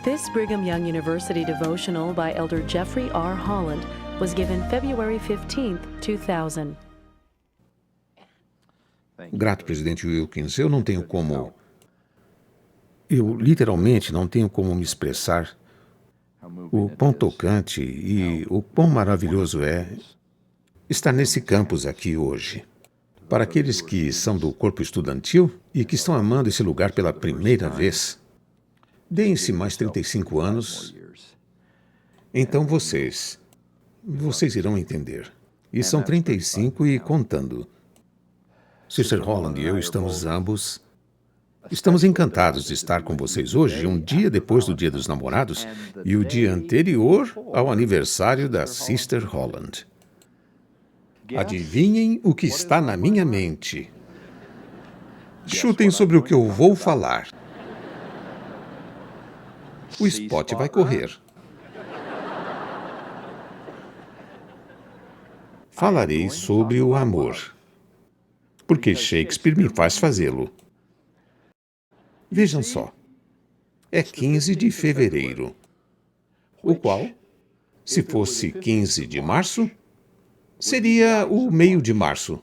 This Brigham Young University devotional by Elder Jeffrey R. Holland was given February 15, 2000. Grato, presidente Wilkins. Eu literalmente não tenho como me expressar o quão tocante e o quão maravilhoso é estar nesse campus aqui hoje. Para aqueles que são do corpo estudantil e que estão amando esse lugar pela primeira vez, deem-se mais 35 anos, então vocês irão entender. E são 35 e contando. Sister Holland e eu estamos encantados de estar com vocês hoje, um dia depois do Dia dos Namorados e o dia anterior ao aniversário da Sister Holland. Adivinhem o que está na minha mente. Chutem sobre o que eu vou falar. O spot vai correr. Falarei sobre o amor, porque Shakespeare me faz fazê-lo. Vejam só, é 15 de fevereiro, o qual, se fosse 15 de março, seria o meio de março.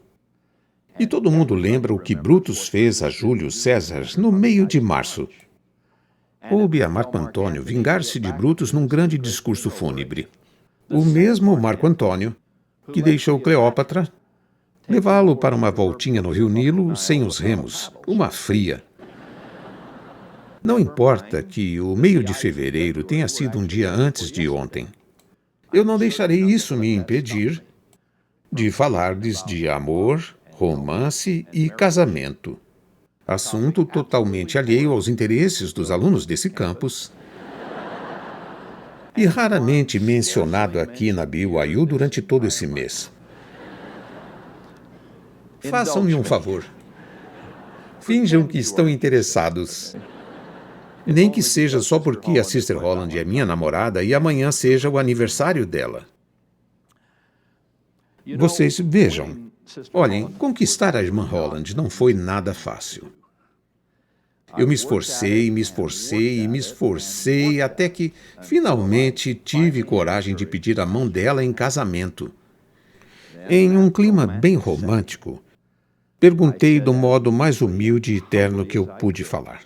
E todo mundo lembra o que Brutus fez a Júlio César no meio de março. Coube a Marco Antônio vingar-se de Brutus num grande discurso fúnebre. O mesmo Marco Antônio que deixou Cleópatra levá-lo para uma voltinha no Rio Nilo sem os remos, uma fria. Não importa que o meio de fevereiro tenha sido um dia antes de ontem. Eu não deixarei isso me impedir de falar-lhes de amor, romance e casamento. Assunto totalmente alheio aos interesses dos alunos desse campus e raramente mencionado aqui na BYU durante todo esse mês. Façam-me um favor. Finjam que estão interessados. Nem que seja só porque a Sister Holland é minha namorada e amanhã seja o aniversário dela. Vocês vejam. Olhem, conquistar a irmã Holland não foi nada fácil. Eu me esforcei até que, finalmente, tive coragem de pedir a mão dela em casamento. Em um clima bem romântico, perguntei do modo mais humilde e terno que eu pude falar.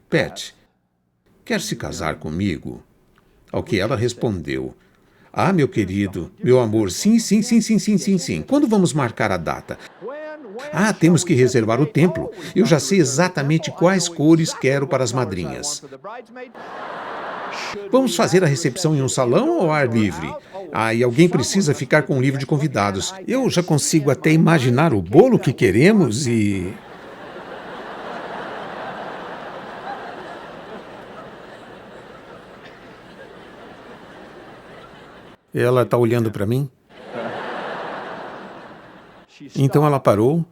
Pat, quer se casar comigo? Ao que ela respondeu, ah, meu querido, meu amor, sim. Quando vamos marcar a data? Ah, temos que reservar o templo. Eu já sei exatamente quais cores quero para as madrinhas. Vamos fazer a recepção em um salão ou ao ar livre? Ah, e alguém precisa ficar com um livro de convidados. Eu já consigo até imaginar o bolo que queremos e... Ela está olhando para mim? Então ela parou,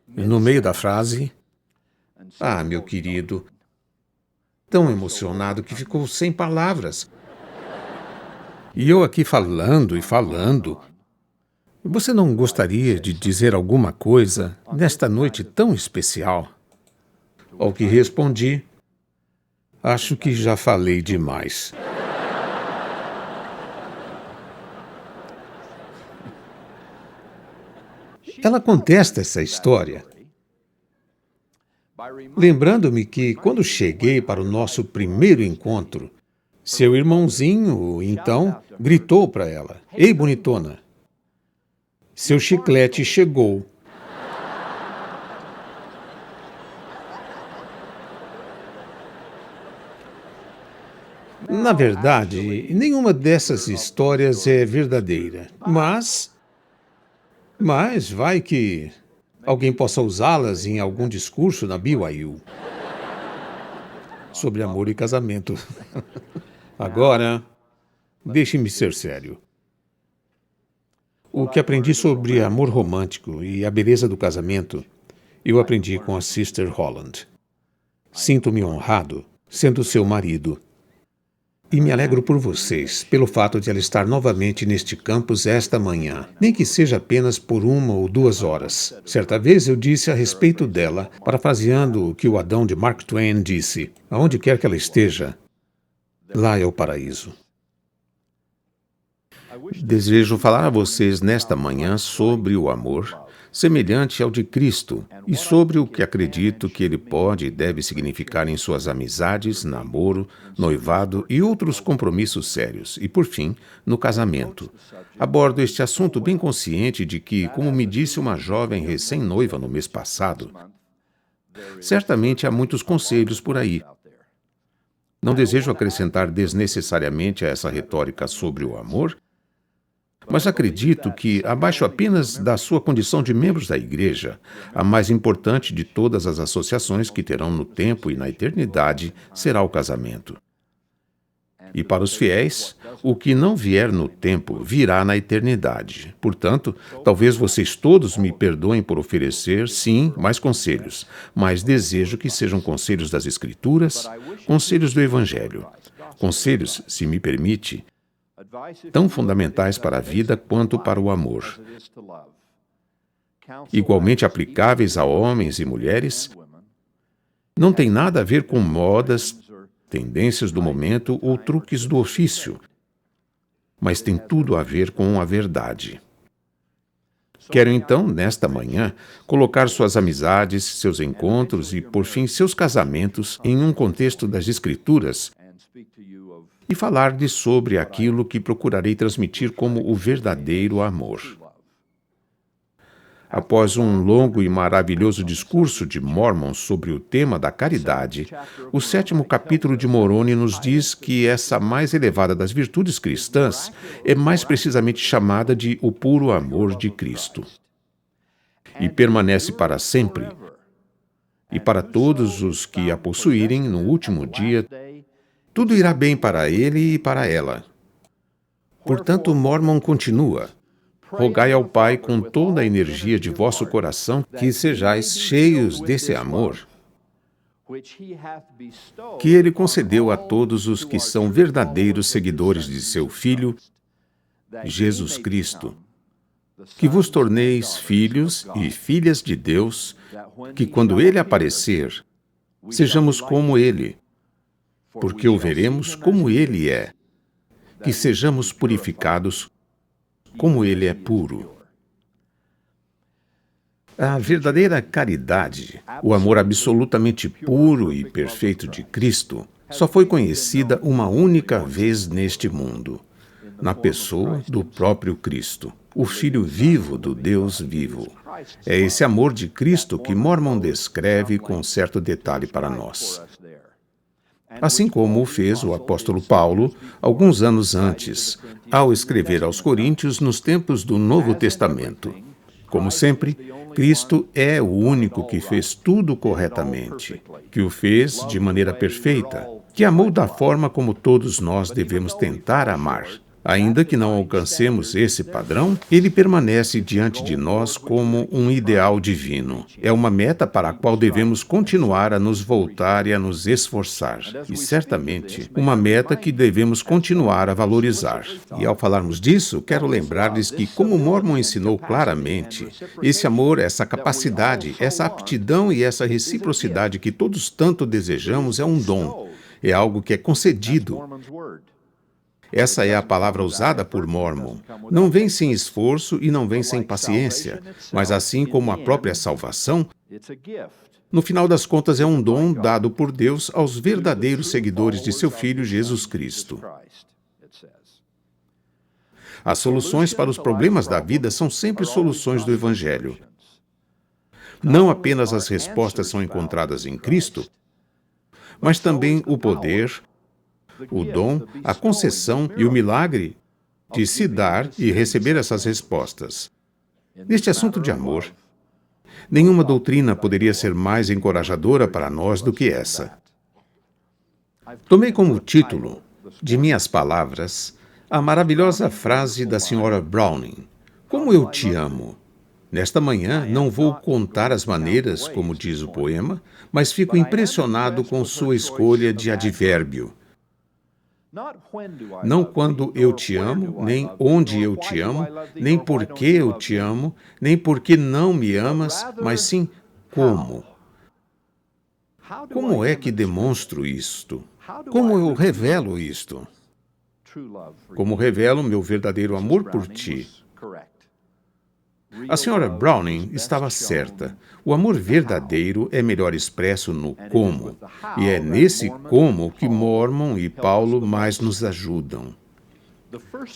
no meio da frase. Ah, meu querido, tão emocionado que ficou sem palavras. E eu aqui falando e falando. Você não gostaria de dizer alguma coisa nesta noite tão especial? Ao que respondi, acho que já falei demais. Ela contesta essa história, lembrando-me que, quando cheguei para o nosso primeiro encontro, seu irmãozinho, então, gritou para ela, ei, bonitona, seu chiclete chegou. Na verdade, nenhuma dessas histórias é verdadeira, mas vai que alguém possa usá-las em algum discurso na BYU. Sobre amor e casamento. Agora, deixe-me ser sério. O que aprendi sobre amor romântico e a beleza do casamento, eu aprendi com a Sister Holland. Sinto-me honrado sendo seu marido. E me alegro por vocês, pelo fato de ela estar novamente neste campus esta manhã, nem que seja apenas por 1 ou 2 horas. Certa vez eu disse a respeito dela, parafraseando o que o Adão de Mark Twain disse, aonde quer que ela esteja, Lá é o paraíso. Desejo falar a vocês nesta manhã sobre o amor, semelhante ao de Cristo, e sobre o que acredito que ele pode e deve significar em suas amizades, namoro, noivado e outros compromissos sérios, e por fim, no casamento. Abordo este assunto bem consciente de que, como me disse uma jovem recém-noiva no mês passado, certamente há muitos conselhos por aí. Não desejo acrescentar desnecessariamente a essa retórica sobre o amor, mas acredito que, abaixo apenas da sua condição de membros da Igreja, a mais importante de todas as associações que terão no tempo e na eternidade será o casamento. E para os fiéis, o que não vier no tempo virá na eternidade. Portanto, talvez vocês todos me perdoem por oferecer, sim, mais conselhos, mas desejo que sejam conselhos das Escrituras, conselhos do Evangelho. Conselhos, se me permite, tão fundamentais para a vida quanto para o amor. Igualmente aplicáveis a homens e mulheres, não tem nada a ver com modas, tendências do momento ou truques do ofício, mas tem tudo a ver com a verdade. Quero então, nesta manhã, colocar suas amizades, seus encontros e, por fim, seus casamentos em um contexto das Escrituras e falar-lhe sobre aquilo que procurarei transmitir como o verdadeiro amor. Após um longo e maravilhoso discurso de Mormon sobre o tema da caridade, o 7º capítulo de Moroni nos diz que essa mais elevada das virtudes cristãs é mais precisamente chamada de o puro amor de Cristo. E permanece para sempre. E para todos os que a possuírem no último dia, tudo irá bem para ele e para ela. Portanto, Mormon continua: rogai ao Pai com toda a energia de vosso coração que sejais cheios desse amor que ele concedeu a todos os que são verdadeiros seguidores de seu Filho, Jesus Cristo, que vos torneis filhos e filhas de Deus, que quando ele aparecer, sejamos como ele, porque o veremos como ele é, que sejamos purificados como ele é puro. A verdadeira caridade, o amor absolutamente puro e perfeito de Cristo, só foi conhecida uma única vez neste mundo, na pessoa do próprio Cristo, o Filho vivo do Deus vivo. É esse amor de Cristo que Mormon descreve com certo detalhe para nós. Assim como o fez o apóstolo Paulo alguns anos antes, ao escrever aos Coríntios nos tempos do Novo Testamento. Como sempre, Cristo é o único que fez tudo corretamente, que o fez de maneira perfeita, que amou da forma como todos nós devemos tentar amar. Ainda que não alcancemos esse padrão, ele permanece diante de nós como um ideal divino. É uma meta para a qual devemos continuar a nos voltar e a nos esforçar. E, certamente, uma meta que devemos continuar a valorizar. E, ao falarmos disso, quero lembrar-lhes que, como Mormon ensinou claramente, esse amor, essa capacidade, essa aptidão e essa reciprocidade que todos tanto desejamos é um dom. É algo que é concedido. Essa é a palavra usada por Mormon. Não vem sem esforço e não vem sem paciência, mas assim como a própria salvação, no final das contas é um dom dado por Deus aos verdadeiros seguidores de seu Filho Jesus Cristo. As soluções para os problemas da vida são sempre soluções do Evangelho. Não apenas as respostas são encontradas em Cristo, mas também o poder, o dom, a concessão e o milagre de se dar e receber essas respostas. Neste assunto de amor, nenhuma doutrina poderia ser mais encorajadora para nós do que essa. Tomei como título de minhas palavras a maravilhosa frase da Sra. Browning: "Como eu te amo." Nesta manhã, não vou contar as maneiras, como diz o poema, mas fico impressionado com sua escolha de advérbio. Não quando eu te amo, nem onde eu te amo, nem por que eu te amo, nem porque não me amas, mas sim como. Como é que demonstro isto? Como eu revelo isto? Como revelo meu verdadeiro amor por ti? A senhora Browning estava certa. O amor verdadeiro é melhor expresso no como. E é nesse como que Mormon e Paulo mais nos ajudam.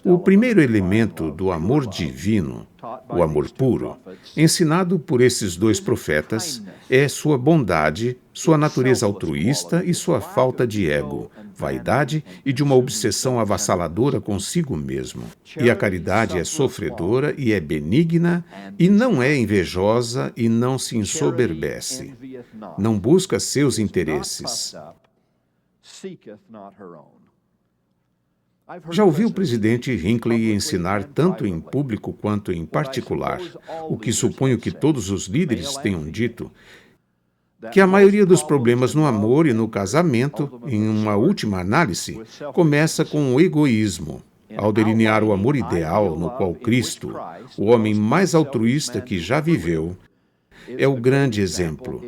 O primeiro elemento do amor divino, o amor puro, ensinado por esses dois profetas, é sua bondade, sua natureza altruísta e sua falta de ego, vaidade e de uma obsessão avassaladora consigo mesmo. E a caridade é sofredora e é benigna e não é invejosa e não se ensoberbece. Não busca seus interesses. Já ouvi o presidente Hinckley ensinar tanto em público quanto em particular, o que suponho que todos os líderes tenham dito, que a maioria dos problemas no amor e no casamento, em uma última análise, começa com o egoísmo. Ao delinear o amor ideal no qual Cristo, o homem mais altruísta que já viveu, é o grande exemplo.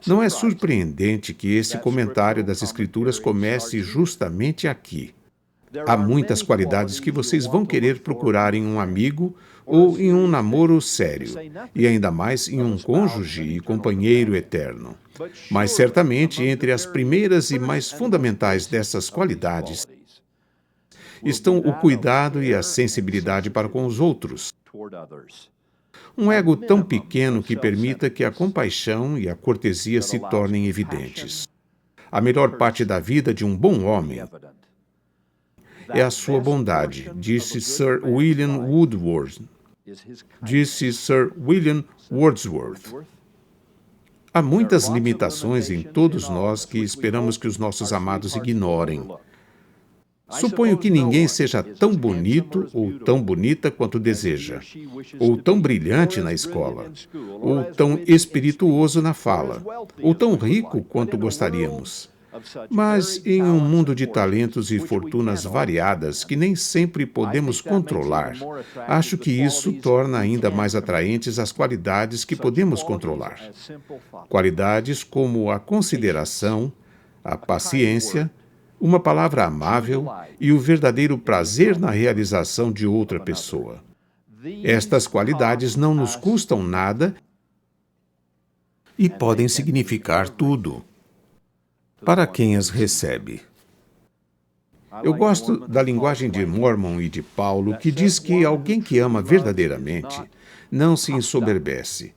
Não é surpreendente que esse comentário das Escrituras comece justamente aqui. Há muitas qualidades que vocês vão querer procurar em um amigo ou em um namoro sério, e ainda mais em um cônjuge e companheiro eterno. Mas certamente, entre as primeiras e mais fundamentais dessas qualidades, estão o cuidado e a sensibilidade para com os outros. Um ego tão pequeno que permita que a compaixão e a cortesia se tornem evidentes. A melhor parte da vida de um bom homem é a sua bondade, disse Sir William Wordsworth. Há muitas limitações em todos nós que esperamos que os nossos amados ignorem. Suponho que ninguém seja tão bonito ou tão bonita quanto deseja, ou tão brilhante na escola, ou tão espirituoso na fala, ou tão rico quanto gostaríamos. Mas em um mundo de talentos e fortunas variadas que nem sempre podemos controlar, acho que isso torna ainda mais atraentes as qualidades que podemos controlar. Qualidades como a consideração, a paciência, uma palavra amável e o verdadeiro prazer na realização de outra pessoa. Estas qualidades não nos custam nada e podem significar tudo para quem as recebe. Eu gosto da linguagem de Mormon e de Paulo, que diz que alguém que ama verdadeiramente não se ensoberbece.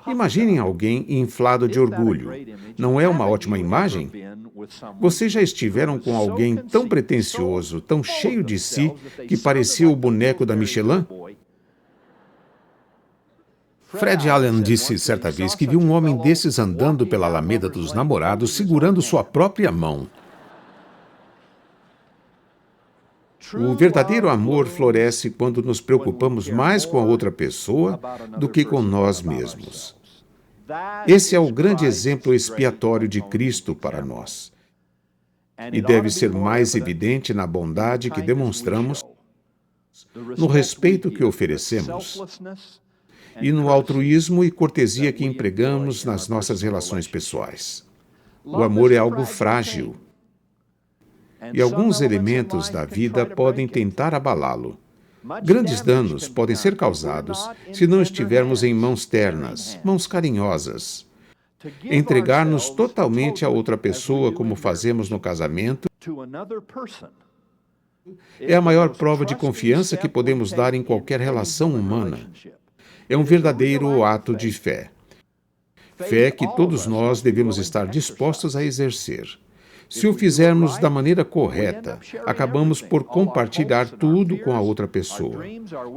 Imaginem alguém inflado de orgulho. Não é uma ótima imagem? Vocês já estiveram com alguém tão pretensioso, tão cheio de si, que parecia o boneco da Michelin? Fred Allen disse certa vez que viu um homem desses andando pela Alameda dos Namorados segurando sua própria mão. O verdadeiro amor floresce quando nos preocupamos mais com a outra pessoa do que com nós mesmos. Esse é o grande exemplo expiatório de Cristo para nós. E deve ser mais evidente na bondade que demonstramos, no respeito que oferecemos e no altruísmo e cortesia que empregamos nas nossas relações pessoais. O amor é algo frágil. E alguns elementos da vida podem tentar abalá-lo. Grandes danos podem ser causados se não estivermos em mãos ternas, mãos carinhosas. Entregar-nos totalmente a outra pessoa, como fazemos no casamento, é a maior prova de confiança que podemos dar em qualquer relação humana. É um verdadeiro ato de fé. Fé que todos nós devemos estar dispostos a exercer. Se o fizermos da maneira correta, acabamos por compartilhar tudo com a outra pessoa.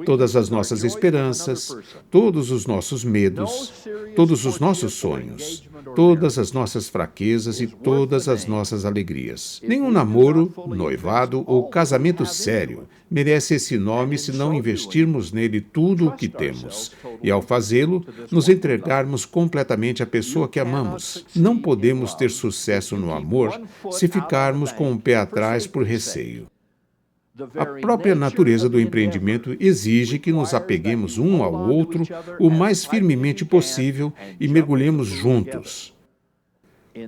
Todas as nossas esperanças, todos os nossos medos, todos os nossos sonhos, todas as nossas fraquezas e todas as nossas alegrias. Nenhum namoro, noivado ou casamento sério merece esse nome se não investirmos nele tudo o que temos. E ao fazê-lo, nos entregarmos completamente à pessoa que amamos. Não podemos ter sucesso no amor se ficarmos com o pé atrás por receio. A própria natureza do empreendimento exige que nos apeguemos um ao outro o mais firmemente possível e mergulhemos juntos.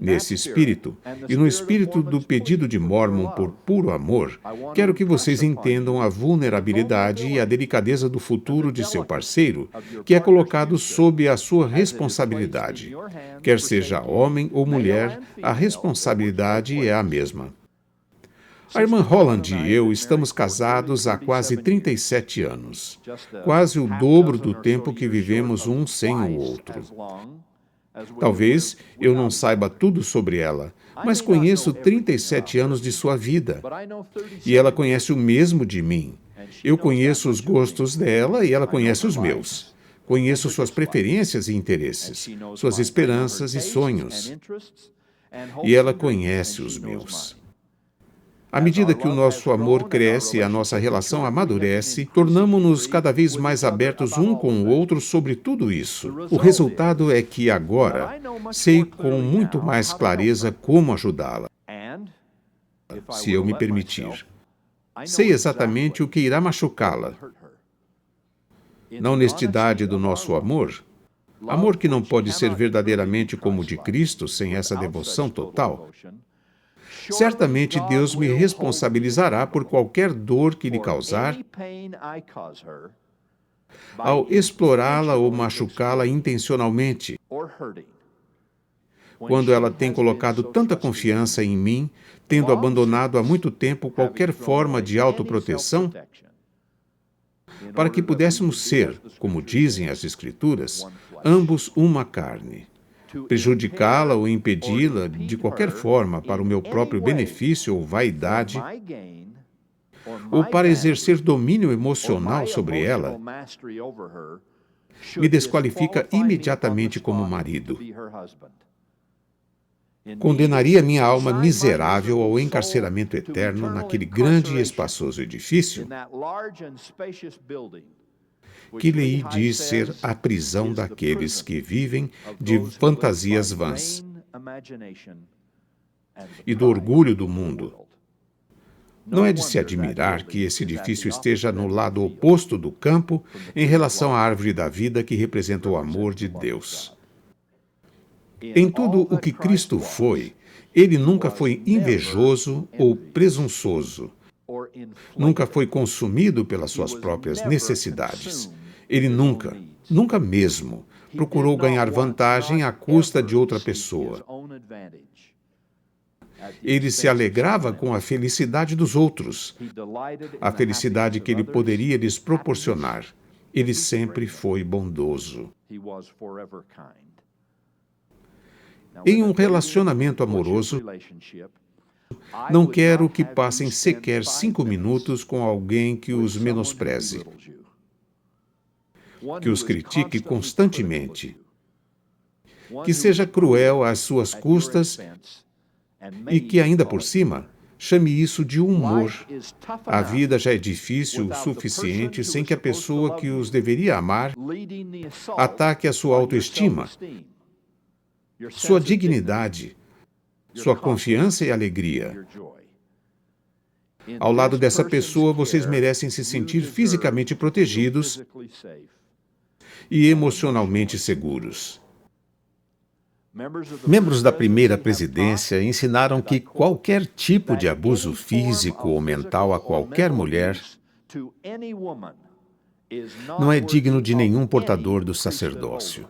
Nesse espírito, e no espírito do pedido de Mórmon por puro amor, quero que vocês entendam a vulnerabilidade e a delicadeza do futuro de seu parceiro, que é colocado sob a sua responsabilidade. Quer seja homem ou mulher, a responsabilidade é a mesma. A irmã Holland e eu estamos casados há quase 37 anos, quase o dobro do tempo que vivemos um sem o outro. Talvez eu não saiba tudo sobre ela, mas conheço 37 anos de sua vida. E ela conhece o mesmo de mim. Eu conheço os gostos dela e ela conhece os meus. Conheço suas preferências e interesses, suas esperanças e sonhos. E ela conhece os meus. À medida que o nosso amor cresce e a nossa relação amadurece, tornamo-nos cada vez mais abertos um com o outro sobre tudo isso. O resultado é que agora sei com muito mais clareza como ajudá-la, se eu me permitir. Sei exatamente o que irá machucá-la. Na honestidade do nosso amor, amor que não pode ser verdadeiramente como o de Cristo sem essa devoção total, certamente Deus me responsabilizará por qualquer dor que lhe causar ao explorá-la ou machucá-la intencionalmente, quando ela tem colocado tanta confiança em mim, tendo abandonado há muito tempo qualquer forma de autoproteção, para que pudéssemos ser, como dizem as Escrituras, ambos uma carne. Prejudicá-la ou impedi-la de qualquer forma para o meu próprio benefício ou vaidade, ou para exercer domínio emocional sobre ela, me desqualifica imediatamente como marido. Condenaria minha alma miserável ao encarceramento eterno naquele grande e espaçoso edifício que lhe diz ser a prisão daqueles que vivem de fantasias vãs e do orgulho do mundo. Não é de se admirar que esse edifício esteja no lado oposto do campo em relação à árvore da vida que representa o amor de Deus. Em tudo o que Cristo foi, ele nunca foi invejoso ou presunçoso. Nunca foi consumido pelas suas próprias necessidades. Ele nunca mesmo, procurou ganhar vantagem à custa de outra pessoa. Ele se alegrava com a felicidade dos outros, a felicidade que ele poderia lhes proporcionar. Ele sempre foi bondoso. Em um relacionamento amoroso, não quero que passem sequer 5 minutos com alguém que os menospreze, que os critique constantemente, que seja cruel às suas custas e que, ainda por cima, chame isso de humor. A vida já é difícil o suficiente sem que a pessoa que os deveria amar ataque a sua autoestima, sua dignidade, sua confiança e alegria. Ao lado dessa pessoa, vocês merecem se sentir fisicamente protegidos e emocionalmente seguros. Membros da primeira presidência ensinaram que qualquer tipo de abuso físico ou mental a qualquer mulher não é digno de nenhum portador do sacerdócio.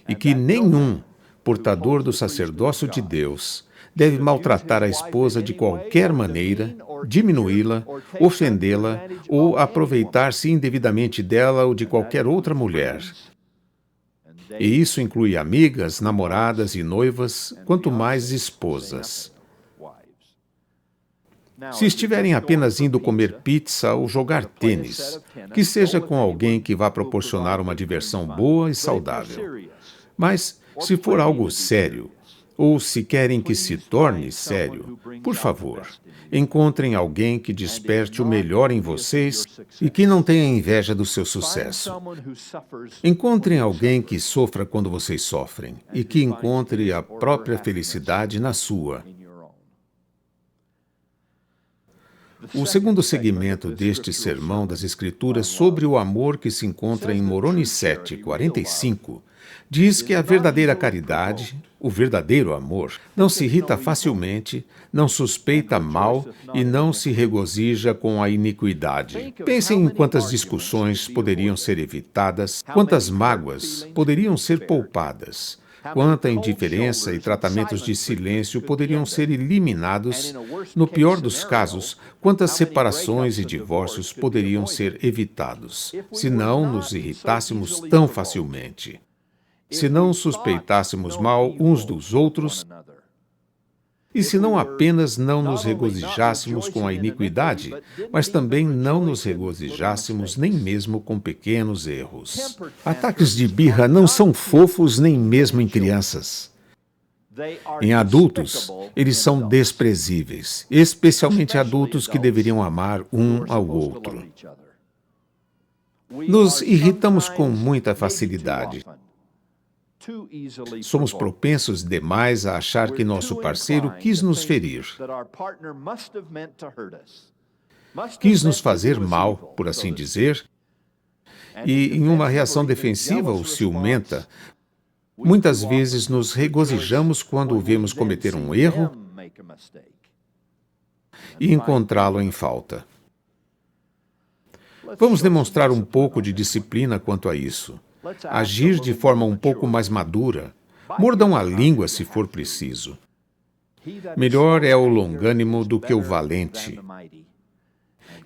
E que nenhum portador do sacerdócio de Deus deve maltratar a esposa de qualquer maneira, diminuí-la, ofendê-la ou aproveitar-se indevidamente dela ou de qualquer outra mulher. E isso inclui amigas, namoradas e noivas, quanto mais esposas. Se estiverem apenas indo comer pizza ou jogar tênis, que seja com alguém que vá proporcionar uma diversão boa e saudável. Mas, se for algo sério, ou se querem que se torne sério, por favor, encontrem alguém que desperte o melhor em vocês e que não tenha inveja do seu sucesso. Encontrem alguém que sofra quando vocês sofrem e que encontre a própria felicidade na sua. O segundo segmento deste sermão das Escrituras sobre o amor que se encontra em Moroni 7:45 diz que a verdadeira caridade, o verdadeiro amor, não se irrita facilmente, não suspeita mal e não se regozija com a iniquidade. Pensem em quantas discussões poderiam ser evitadas, quantas mágoas poderiam ser poupadas, quanta indiferença e tratamentos de silêncio poderiam ser eliminados. No pior dos casos, quantas separações e divórcios poderiam ser evitados, se não nos irritássemos tão facilmente. Se não suspeitássemos mal uns dos outros, e se não apenas não nos regozijássemos com a iniquidade, mas também não nos regozijássemos nem mesmo com pequenos erros. Ataques de birra não são fofos nem mesmo em crianças. Em adultos, eles são desprezíveis, especialmente adultos que deveriam amar um ao outro. Nos irritamos com muita facilidade. Somos propensos demais a achar que nosso parceiro quis nos ferir, quis nos fazer mal, por assim dizer, e em uma reação defensiva ou ciumenta, muitas vezes nos regozijamos quando o vemos cometer um erro e encontrá-lo em falta. Vamos demonstrar um pouco de disciplina quanto a isso. Agir de forma um pouco mais madura. Mordam a língua se for preciso. Melhor é o longânimo do que o valente,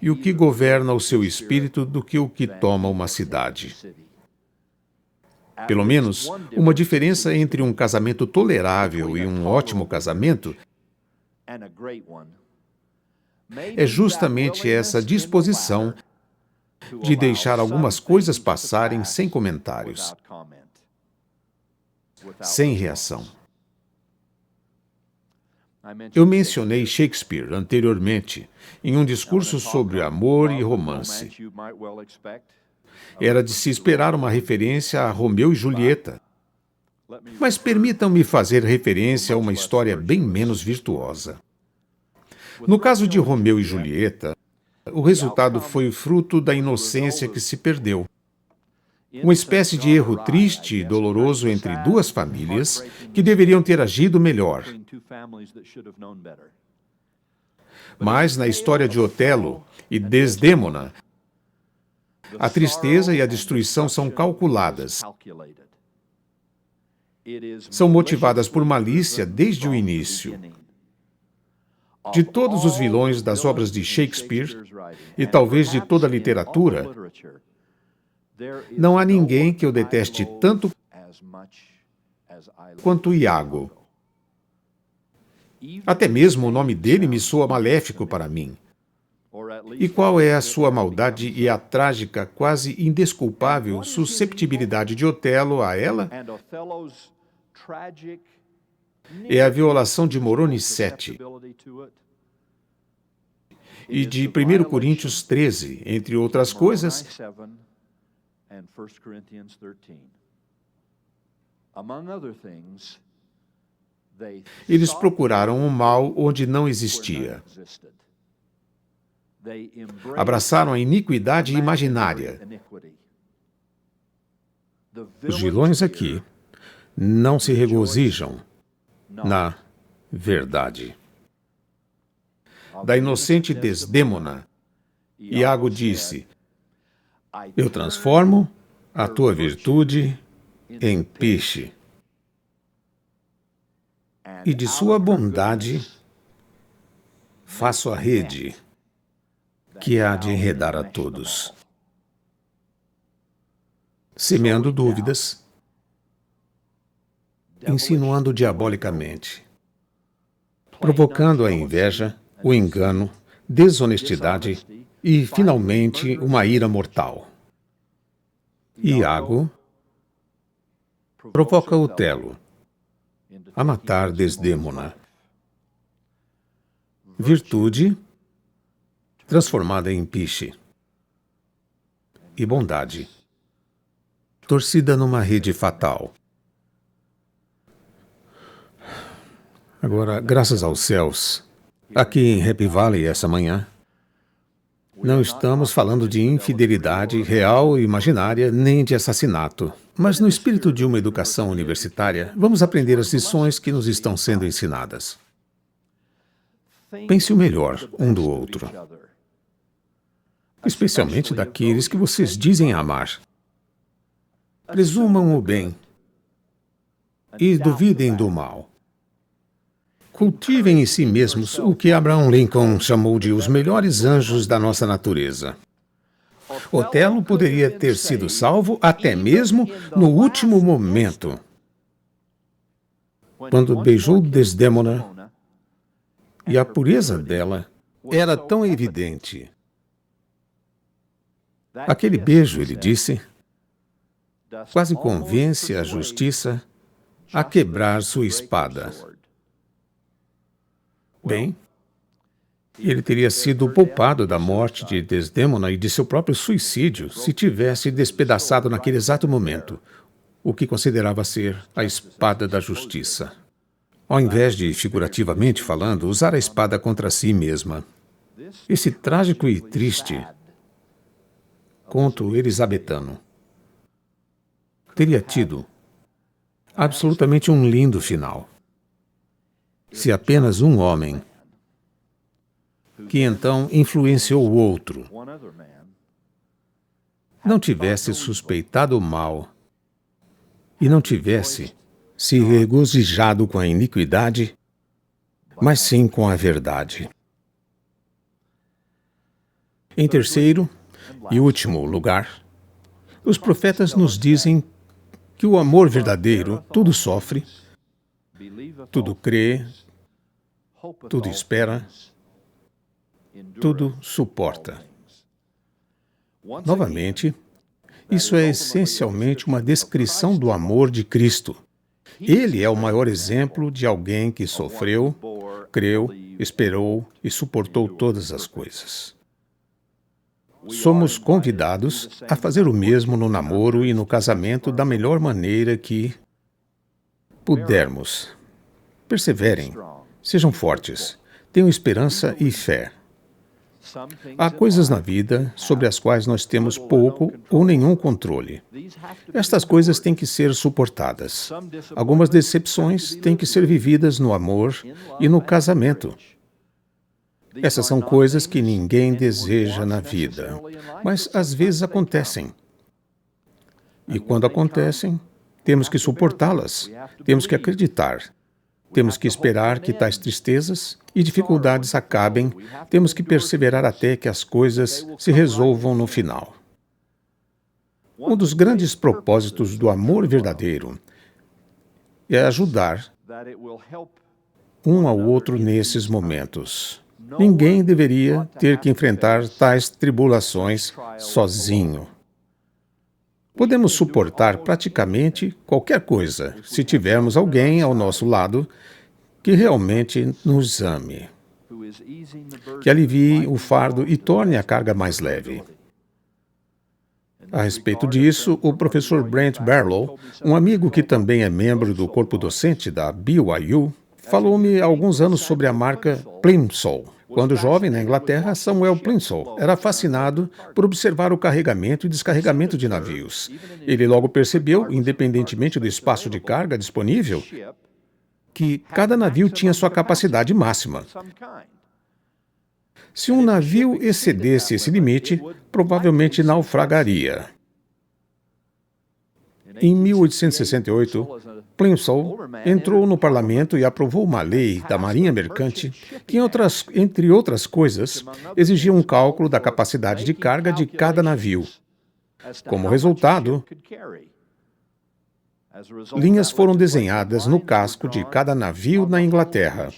e o que governa o seu espírito do que o que toma uma cidade. Pelo menos, uma diferença entre um casamento tolerável e um ótimo casamento é justamente essa disposição de deixar algumas coisas passarem sem comentários, sem reação. Eu mencionei Shakespeare anteriormente, em um discurso sobre amor e romance. Era de se esperar uma referência a Romeu e Julieta. Mas permitam-me fazer referência a uma história bem menos virtuosa. No caso de Romeu e Julieta, o resultado foi fruto da inocência que se perdeu. Uma espécie de erro triste e doloroso entre duas famílias que deveriam ter agido melhor. Mas na história de Otelo e Desdémona, a tristeza e a destruição são calculadas. São motivadas por malícia desde o início. De todos os vilões das obras de Shakespeare, e talvez de toda a literatura, não há ninguém que eu deteste tanto quanto Iago. Até mesmo o nome dele me soa maléfico para mim. E qual é a sua maldade e a trágica, quase indesculpável susceptibilidade de Otelo a ela? É a violação de Moroni 7 e de 1 Coríntios 13, entre outras coisas. Eles procuraram o mal onde não existia. Abraçaram a iniquidade imaginária. Os vilões aqui não se regozijam na verdade. Da inocente Desdémona, Iago disse: eu transformo a tua virtude em piche, e de sua bondade faço a rede que há de enredar a todos. Semeando dúvidas, insinuando diabolicamente, provocando a inveja, o engano, desonestidade e, finalmente, uma ira mortal. Iago provoca Otelo a matar Desdémona. Virtude transformada em piche. E bondade torcida numa rede fatal. Agora, graças aos céus, aqui em Happy Valley essa manhã, Não estamos falando de infidelidade real ou imaginária, nem de assassinato. Mas no espírito de uma educação universitária, vamos aprender as lições que nos estão sendo ensinadas. Pense o melhor um do outro, especialmente daqueles que vocês dizem amar. Presumam o bem e duvidem do mal. Cultivem em si mesmos o que Abraham Lincoln chamou de os melhores anjos da nossa natureza. Otelo poderia ter sido salvo até mesmo no último momento. Quando beijou Desdémona, e a pureza dela era tão evidente. Aquele beijo, ele disse, quase convence a justiça a quebrar sua espada. Bem, ele teria sido poupado da morte de Desdémona e de seu próprio suicídio se tivesse despedaçado naquele exato momento o que considerava ser a espada da justiça. Ao invés de, figurativamente falando, usar a espada contra si mesma. Esse trágico e triste conto elisabetano teria tido absolutamente um lindo final. Se apenas um homem, que então influenciou o outro, não tivesse suspeitado o mal e não tivesse se regozijado com a iniquidade, mas sim com a verdade. Em terceiro e último lugar, os profetas nos dizem que o amor verdadeiro tudo sofre, tudo crê, tudo espera, tudo suporta. Novamente, isso é essencialmente uma descrição do amor de Cristo. Ele é o maior exemplo de alguém que sofreu, creu, esperou e suportou todas as coisas. Somos convidados a fazer o mesmo no namoro e no casamento da melhor maneira que pudermos. Perseverem, sejam fortes, tenham esperança e fé. Há coisas na vida sobre as quais nós temos pouco ou nenhum controle. Estas coisas têm que ser suportadas. Algumas decepções têm que ser vividas no amor e no casamento. Essas são coisas que ninguém deseja na vida, mas às vezes acontecem. E quando acontecem, temos que suportá-las, temos que acreditar. Temos que esperar que tais tristezas e dificuldades acabem, temos que perseverar até que as coisas se resolvam no final. Um dos grandes propósitos do amor verdadeiro é ajudar um ao outro nesses momentos. Ninguém deveria ter que enfrentar tais tribulações sozinho. Podemos suportar praticamente qualquer coisa se tivermos alguém ao nosso lado que realmente nos ame, que alivie o fardo e torne a carga mais leve. A respeito disso, o professor Brent Barlow, um amigo que também é membro do corpo docente da BYU, falou-me há alguns anos sobre a marca Plimsoll. Quando jovem na Inglaterra, Samuel Plimsoll era fascinado por observar o carregamento e descarregamento de navios. Ele logo percebeu, independentemente do espaço de carga disponível, que cada navio tinha sua capacidade máxima. Se um navio excedesse esse limite, provavelmente naufragaria. Em 1868, Plimsoll entrou no parlamento e aprovou uma lei da Marinha Mercante que, entre outras coisas, exigia um cálculo da capacidade de carga de cada navio. Como resultado, linhas foram desenhadas no casco de cada navio na Inglaterra.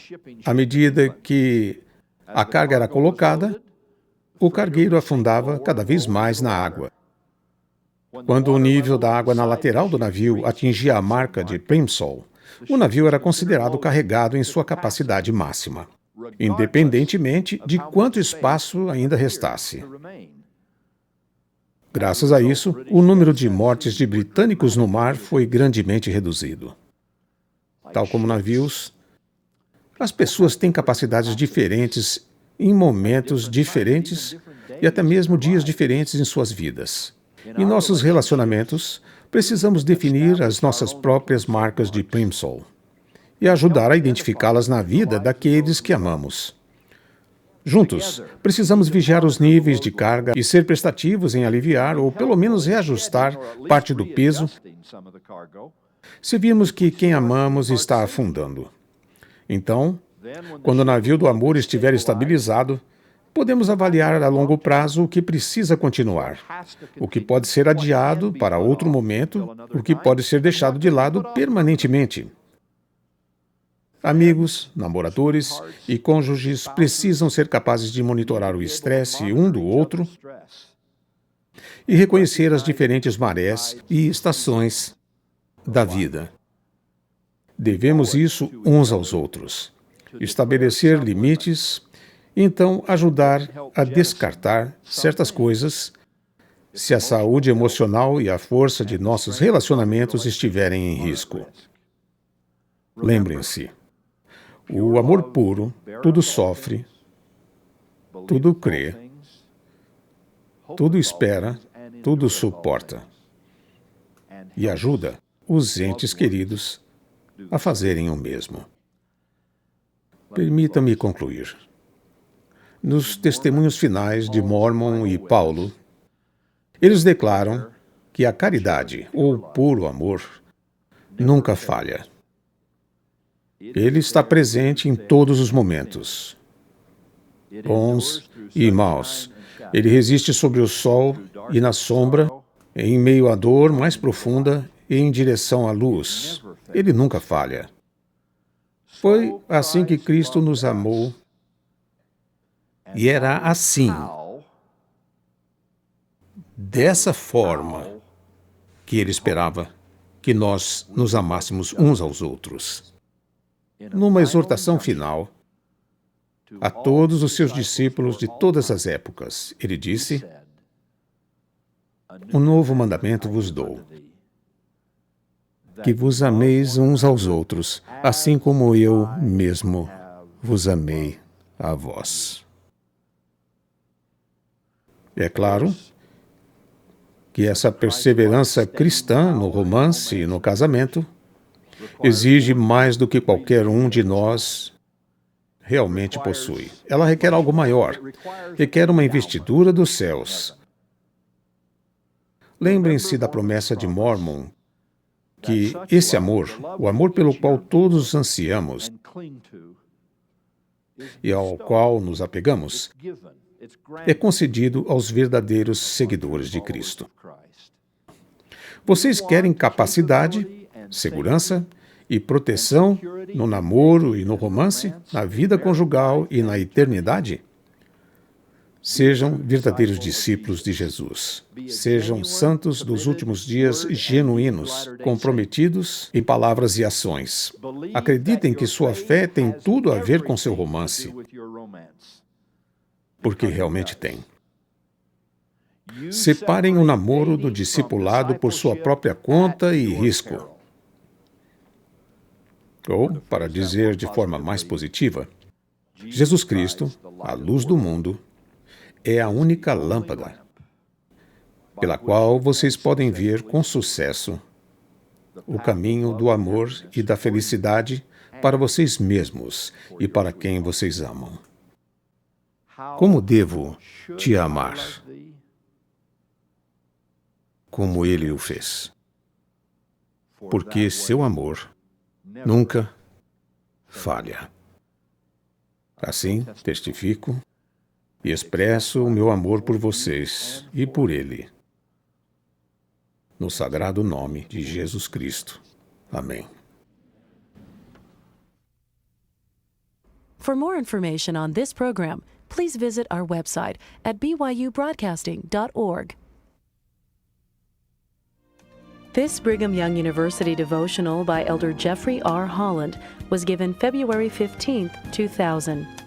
À medida que a carga era colocada, o cargueiro afundava cada vez mais na água. Quando o nível da água na lateral do navio atingia a marca de Plimsoll, o navio era considerado carregado em sua capacidade máxima, independentemente de quanto espaço ainda restasse. Graças a isso, o número de mortes de britânicos no mar foi grandemente reduzido. Tal como navios, as pessoas têm capacidades diferentes em momentos diferentes e até mesmo dias diferentes em suas vidas. Em nossos relacionamentos, precisamos definir as nossas próprias marcas de Plimsoll e ajudar a identificá-las na vida daqueles que amamos. Juntos, precisamos vigiar os níveis de carga e ser prestativos em aliviar ou pelo menos reajustar parte do peso se virmos que quem amamos está afundando. Então, quando o navio do amor estiver estabilizado, podemos avaliar a longo prazo o que precisa continuar, o que pode ser adiado para outro momento, o que pode ser deixado de lado permanentemente. Amigos, namoradores e cônjuges precisam ser capazes de monitorar o estresse um do outro e reconhecer as diferentes marés e estações da vida. Devemos isso uns aos outros, estabelecer limites e então ajudar a descartar certas coisas se a saúde emocional e a força de nossos relacionamentos estiverem em risco. Lembrem-se, o amor puro tudo sofre, tudo crê, tudo espera, tudo suporta e ajuda os entes queridos a fazerem o mesmo. Permita-me concluir. Nos testemunhos finais de Mormon e Paulo, eles declaram que a caridade, ou puro amor, nunca falha. Ele está presente em todos os momentos, bons e maus. Ele resiste sobre o sol e na sombra, em meio à dor mais profunda e em direção à luz. Ele nunca falha. Foi assim que Cristo nos amou, e era assim, dessa forma, que Ele esperava que nós nos amássemos uns aos outros. Numa exortação final, a todos os seus discípulos de todas as épocas, Ele disse: "Um novo mandamento vos dou, que vos ameis uns aos outros, assim como eu mesmo vos amei a vós." É claro que essa perseverança cristã no romance e no casamento exige mais do que qualquer um de nós realmente possui. Ela requer algo maior, requer uma investidura dos céus. Lembrem-se da promessa de Mormon, que esse amor, o amor pelo qual todos ansiamos e ao qual nos apegamos, é concedido aos verdadeiros seguidores de Cristo. Vocês querem capacidade, segurança e proteção no namoro e no romance, na vida conjugal e na eternidade? Sejam verdadeiros discípulos de Jesus. Sejam santos dos últimos dias genuínos, comprometidos em palavras e ações. Acreditem que sua fé tem tudo a ver com seu romance, porque realmente tem. Separem o namoro do discipulado por sua própria conta e risco. Ou, para dizer de forma mais positiva, Jesus Cristo, a luz do mundo, é a única lâmpada pela qual vocês podem ver com sucesso o caminho do amor e da felicidade para vocês mesmos e para quem vocês amam. Como devo te amar? Como Ele o fez. Porque seu amor nunca falha. Assim, testifico e expresso o meu amor por vocês e por Ele. No sagrado nome de Jesus Cristo. Amém. For more information on this program, please visit our website at byubroadcasting.org. This Brigham Young University devotional by Elder Jeffrey R. Holland was given February 15, 2000.